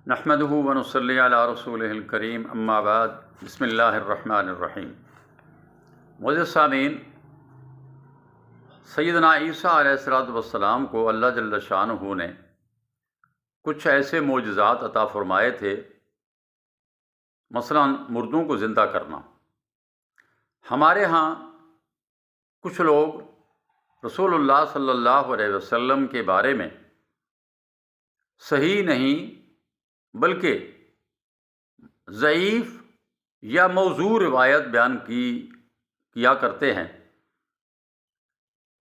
نحمدہ ونصلی علی رسولہ الکریم اما بعد بسم اللہ الرحمن الرحیم۔ معزز سامعین، سیدنا عیسیٰ علیہ السلام کو اللہ جل شانہ نے کچھ ایسے معجزات عطا فرمائے تھے، مثلا مردوں کو زندہ کرنا۔ ہمارے ہاں کچھ لوگ رسول اللہ صلی اللہ علیہ وسلم کے بارے میں صحیح نہیں بلکہ ضعیف یا موضوع روایت بیان کیا کرتے ہیں،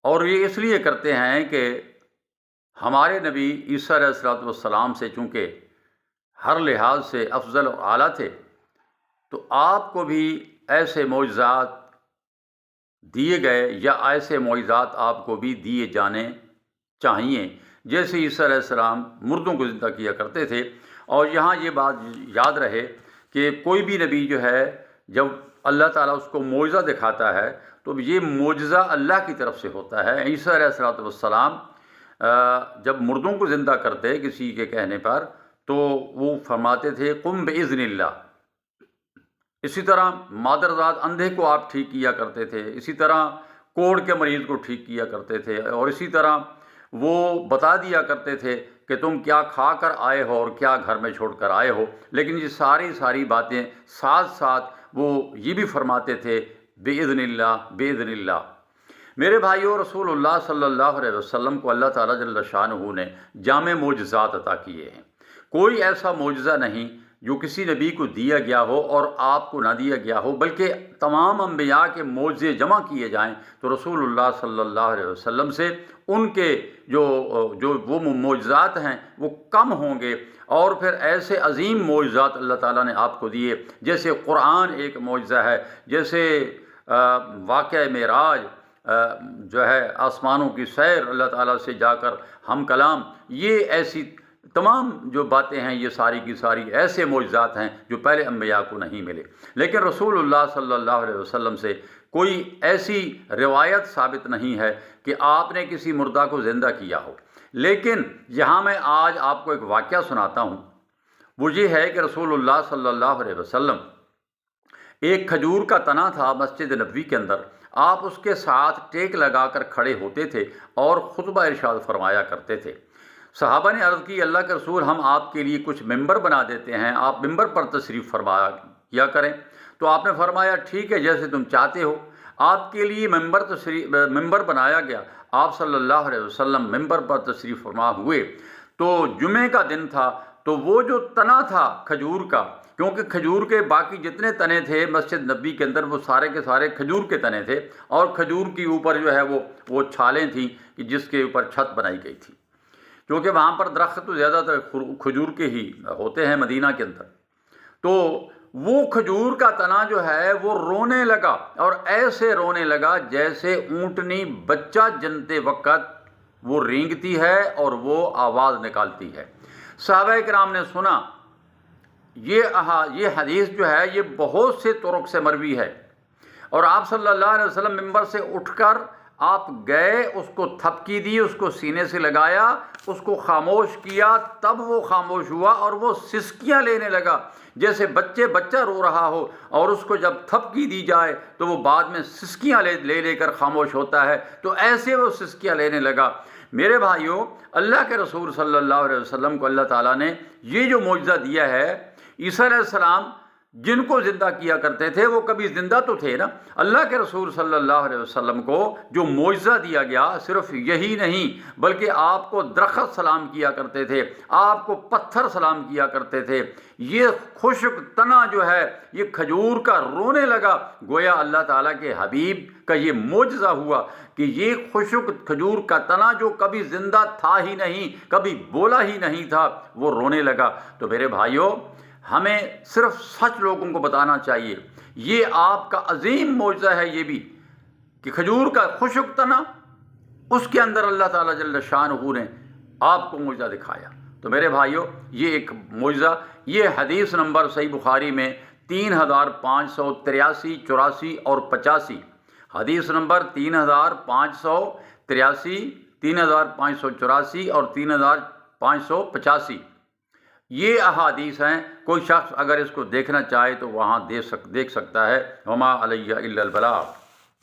اور یہ اس لیے کرتے ہیں کہ ہمارے نبی عیسیٰ علیہ السلام سے چونکہ ہر لحاظ سے افضل اور اعلیٰ تھے، تو آپ کو بھی ایسے معجزات دیے گئے یا ایسے معجزات آپ کو بھی دیے جانے چاہیے جیسے عیسیٰ علیہ السلام مردوں کو زندہ کیا کرتے تھے۔ اور یہاں یہ بات یاد رہے کہ کوئی بھی نبی جو ہے، جب اللہ تعالیٰ اس کو معجزہ دکھاتا ہے تو یہ معجزہ اللہ کی طرف سے ہوتا ہے۔ عیسیٰ علیہ السلام جب مردوں کو زندہ کرتے کسی کے کہنے پر تو وہ فرماتے تھے قم بإذن اللہ۔ اسی طرح مادرزاد اندھے کو آپ ٹھیک کیا کرتے تھے، اسی طرح کوڑ کے مریض کو ٹھیک کیا کرتے تھے، اور اسی طرح وہ بتا دیا کرتے تھے کہ تم کیا کھا کر آئے ہو اور کیا گھر میں چھوڑ کر آئے ہو۔ لیکن یہ ساری باتیں ساتھ ساتھ وہ یہ بھی فرماتے تھے بإذن اللہ بإذن اللہ۔ میرے بھائیو، رسول اللہ صلی اللہ علیہ وسلم کو اللہ تعالیٰ جل شانہ نے جامع معجزات عطا کیے ہیں۔ کوئی ایسا معجزہ نہیں جو کسی نبی کو دیا گیا ہو اور آپ کو نہ دیا گیا ہو، بلکہ تمام انبیاء کے معجزے جمع کیے جائیں تو رسول اللہ صلی اللہ علیہ وسلم سے ان کے جو وہ معجزات ہیں وہ کم ہوں گے، اور پھر ایسے عظیم معجزات اللہ تعالیٰ نے آپ کو دیے، جیسے قرآن ایک معجزہ ہے، جیسے واقعہ معراج جو ہے آسمانوں کی سیر اللہ تعالیٰ سے جا کر ہم کلام، یہ ایسی تمام جو باتیں ہیں یہ ساری کی ساری ایسے معجزات ہیں جو پہلے انبیاء کو نہیں ملے۔ لیکن رسول اللہ صلی اللہ علیہ وسلم سے کوئی ایسی روایت ثابت نہیں ہے کہ آپ نے کسی مردہ کو زندہ کیا ہو۔ لیکن یہاں میں آج آپ کو ایک واقعہ سناتا ہوں، وہ یہ ہے کہ رسول اللہ صلی اللہ علیہ وسلم ایک کھجور کا تنا تھا مسجد نبوی کے اندر، آپ اس کے ساتھ ٹیک لگا کر کھڑے ہوتے تھے اور خطبہ ارشاد فرمایا کرتے تھے۔ صحابہ نے عرض کی اللہ کے رسول، ہم آپ کے لیے کچھ ممبر بنا دیتے ہیں، آپ ممبر پر تشریف فرمایا کیا کریں۔ تو آپ نے فرمایا ٹھیک ہے، جیسے تم چاہتے ہو۔ آپ کے لیے ممبر بنایا گیا، آپ صلی اللہ علیہ وسلم ممبر پر تشریف فرما ہوئے۔ تو جمعے کا دن تھا، تو وہ جو تنا تھا کھجور کا، کیونکہ کھجور کے باقی جتنے تنے تھے مسجد نبوی کے اندر وہ سارے کے سارے کھجور کے تنے تھے، اور کھجور کے اوپر جو ہے وہ چھالیں تھیں جس کے اوپر چھت بنائی گئی تھی، کیونکہ وہاں پر درخت تو زیادہ تر کھجور کے ہی ہوتے ہیں مدینہ کے اندر۔ تو وہ کھجور کا تنا جو ہے وہ رونے لگا، اور ایسے رونے لگا جیسے اونٹنی بچہ جنتے وقت وہ رینگتی ہے اور وہ آواز نکالتی ہے۔ صحابہ کرام نے سنا یہ حدیث جو ہے یہ بہت سے طرق سے مروی ہے، اور آپ صلی اللہ علیہ وسلم ممبر سے اٹھ کر آپ گئے، اس کو تھپکی دی، اس کو سینے سے لگایا، اس کو خاموش کیا، تب وہ خاموش ہوا اور وہ سسکیاں لینے لگا جیسے بچہ رو رہا ہو، اور اس کو جب تھپکی دی جائے تو وہ بعد میں سسکیاں لے کر خاموش ہوتا ہے، تو ایسے وہ سسکیاں لینے لگا۔ میرے بھائیوں، اللہ کے رسول صلی اللہ علیہ وسلم کو اللہ تعالیٰ نے یہ جو معجزہ دیا ہے، عیسیٰ علیہ السلام جن کو زندہ کیا کرتے تھے وہ کبھی زندہ تو تھے نا۔ اللہ کے رسول صلی اللہ علیہ وسلم کو جو معجزہ دیا گیا صرف یہی نہیں، بلکہ آپ کو درخت سلام کیا کرتے تھے، آپ کو پتھر سلام کیا کرتے تھے۔ یہ خشک تنا جو ہے یہ کھجور کا رونے لگا، گویا اللہ تعالیٰ کے حبیب کا یہ معجزہ ہوا کہ یہ خشک کھجور کا تنا جو کبھی زندہ تھا ہی نہیں، کبھی بولا ہی نہیں تھا، وہ رونے لگا۔ تو میرے بھائیوں، ہمیں صرف سچ لوگوں کو بتانا چاہیے۔ یہ آپ کا عظیم معجزہ ہے یہ بھی کہ کھجور کا خشک تنا، اس کے اندر اللہ تعالیٰ جل شانہ نے آپ کو معجزہ دکھایا۔ تو میرے بھائیوں، یہ ایک معجزہ، یہ حدیث نمبر صحیح بخاری میں 3583، 84 اور 85، حدیث نمبر 3583، 3584 اور 3585۔ یہ احادیث ہیں، کوئی شخص اگر اس کو دیکھنا چاہے تو وہاں دیکھ سکتا ہے۔ وما علیہ الا البلاغ۔